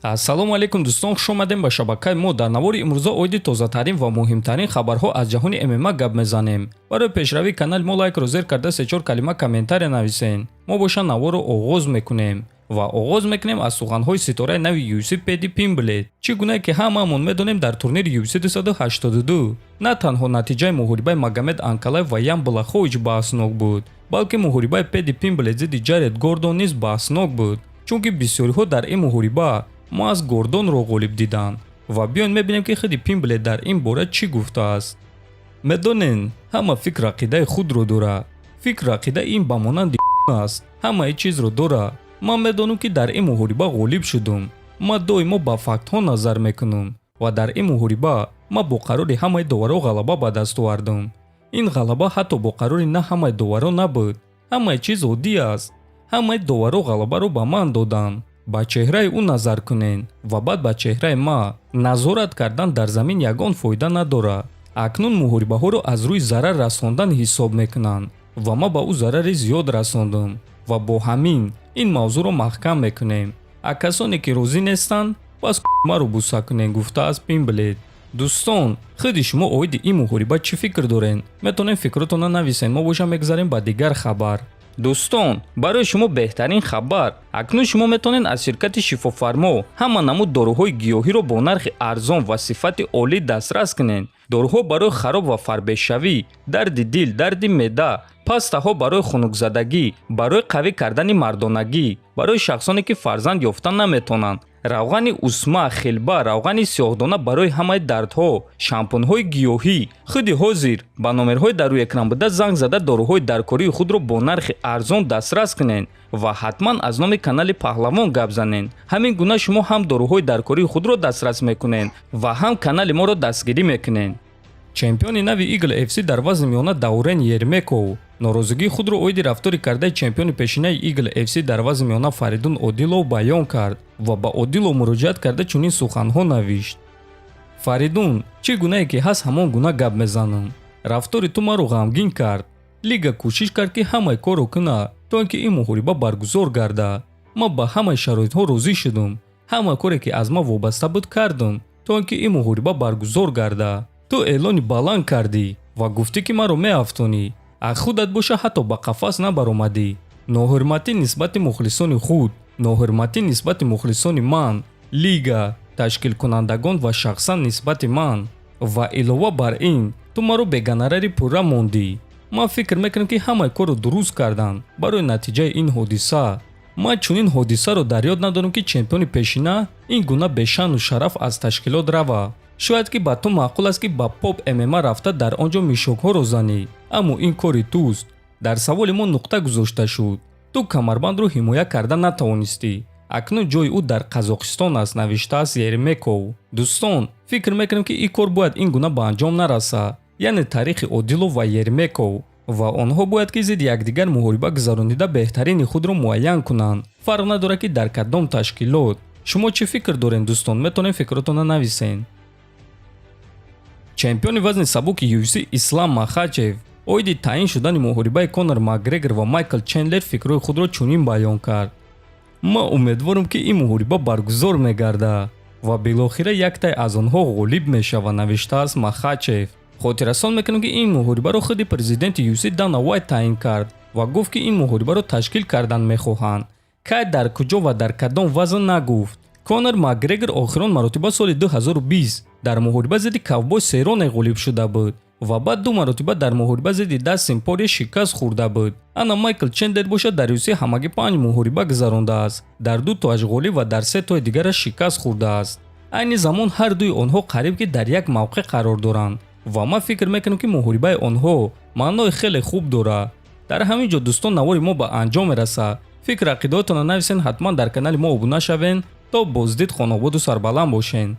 ассалому алайкум дӯстон, хуш омадем ба шабакаи мо. дар навори имрӯза оиди тозатарин ва муҳимтарин хабарҳо аз ҷаҳони ММА гап мезанем. барои пешравии канали мо лайкро зер карда 3-4 калима комментария нависен. мо боша наворро оғоз мекунем ва оғоз мекунем аз суханҳои ситораи нави UFC Падди Пимблет. чӣ гуна ки ҳамаамон медонем дар турнири UFC 282 на танҳо натиҷаи муҳорибаи Магомед Анкалаев ва Ян Блахович баҳснок буд, балки муҳорибаи Падди Пимблет зидди Ҷаред Гордон низ баҳснок буд, чунки бисёриҳо дар ин муҳориба муаз Гордонро ғолиб диданд. ва биён мебинем ки худи Пимблет дар ин бора чӣ гуфтааст. медонен ҳама фикр ақидаи худро дорад. фикр ақида ин ба монанди аст, ҳамаи чизро дорад. ман медонам ки дар ин муҳориба ғолиб шудум. ман доимо ба фактҳо назар мекунам ва дар ин муҳориба ман бо қарори ҳамаи доваро ғалаба ба даст овардам. ин ғалаба ҳатто бо қарори на ҳамаи доваро набуд. ҳамаи чиз оддӣ аст. ҳамаи доваро ғалабаро ба ман доданд. ба чеҳраи ӯ назар кунен ва баъд ба чеҳраи ма. назорат кардан дар замин ягон фоида надорад. акнун муҳорибаҳоро аз рӯи зарар расондан ҳисоб мекунанд ва ма ба ӯ зарари зиёд расондам ва бо ҳамин ин мавзӯъро маҳкам мекунем. а касоне ки розӣ нестанд, бас маро буса кунен, гуфтааст Пимблет. дӯстон, худи шумо оиди ин муҳориба чӣ фикр дорен? метавонем фикротонро нависен. мо боша мегзарем ба дигар хабар. дӯстон, барои шумо беҳтарин хабар. акнун шумо метавонед аз ширкати шифофармо ҳама намуд доруҳои гиёҳиро бо нархи арзон ва сифати олӣ дастрас кунед. доруҳо барои хароб ва фарбешавӣ, дарди дил, дарди меъда, пастаҳо барои хунукзадагӣ, барои қавӣ кардани мардонагӣ, барои шахсоне ки фарзанд ёфта наметавонанд, равғани усма, хелба, равғани сиёҳдона барои ҳамаи дардҳо, шампунҳои гиёҳӣ. худи ҳозир ба номерҳои дар рӯи экран буда занг зада доруҳои даркории худро бо нархи арзон дастрас кунед ва ҳатман аз номи канали Паҳлавон гап занед. ҳамин гуна шумо ҳам доруҳои даркории худро дастрас мекунед ва ҳам канали моро дастгирӣ мекунед. чемпиони нави Eagle FC дар вазни миёна Даурен Ермеков норозигии худро оиди рафтори кардаи чемпиони пешинаи Eagle FC дар вазни миёна Фаридун Одилов баён кард ва ба Одилов муроҷиат карда чунин суханҳо навишт. Фаридун, чӣ гунае ки ҳаст ҳамон гуна гап мезанам. рафтори ту маро ғамгин кард. лига кӯшиш кард ки ҳамаи корро кунад то ин ки ин муҳориба баргузор гардад. ман ба ҳамаи шароитҳо розӣ шудам. ҳама коре ки аз ман вобаста буд кардам то ин ки ин муҳориба баргузор гардад. ту эълони баланд кардӣ ва гуфтӣ ки маро меафтонӣ. аз худат боша ҳатто ба қафас набаромадӣ. ноҳурматӣ нисбати мухлисони худ, ноҳурматӣ нисбати мухлисони ман, лига, ташкилкунандагон ва шахсан нисбати ман. ва илова бар ин, ту маро беганарари пурра мондӣ. ман фикр мекунам ки ҳамаи корро дуруст карданд барои натиҷаи ин ҳодиса. ман чунин ҳодисаро дар ёд надорам ки чемпиони пешина ин гуна бешаъну шараф аз ташкилот рава. шояд ки ба ту маъқул аст ки ба Pop MMA рафта дар он ҷо мишокҳоро занӣ, аммо ин кори туст. дар саволи мо нуқта гузошта шуд. ту камарбандро ҳимоя карда натавонистӣ. акнун ҷои ӯ дар Қазоқистон аст, навиштааст Ермеков. дӯстон, фикр мекунам ки ин кор бояд ин гуна ба анҷом нарасад, яъне таърихи Одилов ва Ермеков, ва онҳо бояд ки зидди якдигар муҳориба гузаронида беҳтарини худро муайян кунанд. фарқ надорад ки дар кадом ташкилот. шумо чӣ фикр доред дӯстон? метавонед фикротонро нависен. чемпиони вазни сабуки UFC Ислам Махачев оиди таъин шудани муҳорибаи Конор Макгрегор ва Майкл Чендлер фикрҳои худро чунин баён кард. ман умедворам ки ин муҳориба баргузор мегардад ва билохира яктай аз онҳо ғолиб мешавад, навиштааст Махачев. хотиррасон мекунам ки ин муҳорибаро худи президенти UFC Дана Вайт таъин кард ва гуфт ки ин муҳорибаро ташкил кардан мехоҳанд. кай дар куҷо ва дар кадом вазн нагуфт. Конор Макгрегор охирон маротиба соли 2020 дар муҳориба зидди Ковбой Сероне ғолиб шуда буд ва баъд ду маротиба дар муҳориба зидди Дастин Порье шикаст хӯрда буд. ана Майкл Чендлер боша дар UFC ҳамагӣ 5 муҳориба гузарондааст. дар 2 тоаш ғолиб ва дар 3 тои дигараш шикаст хӯрдааст. айни замон ҳар дуи онҳо қариб ки дар як мавқеъ қарор доранд ва ман фикр мекунам ки муҳорибаи онҳо маънои хеле хуб дорад. дар ҳамин ҷо дӯстон, навори мо ба анҷом мерасад. фикр ақидаотонро нависен, ҳатман дар канали мо обуна шавен. то боздид хонободу сарбаланд бошен.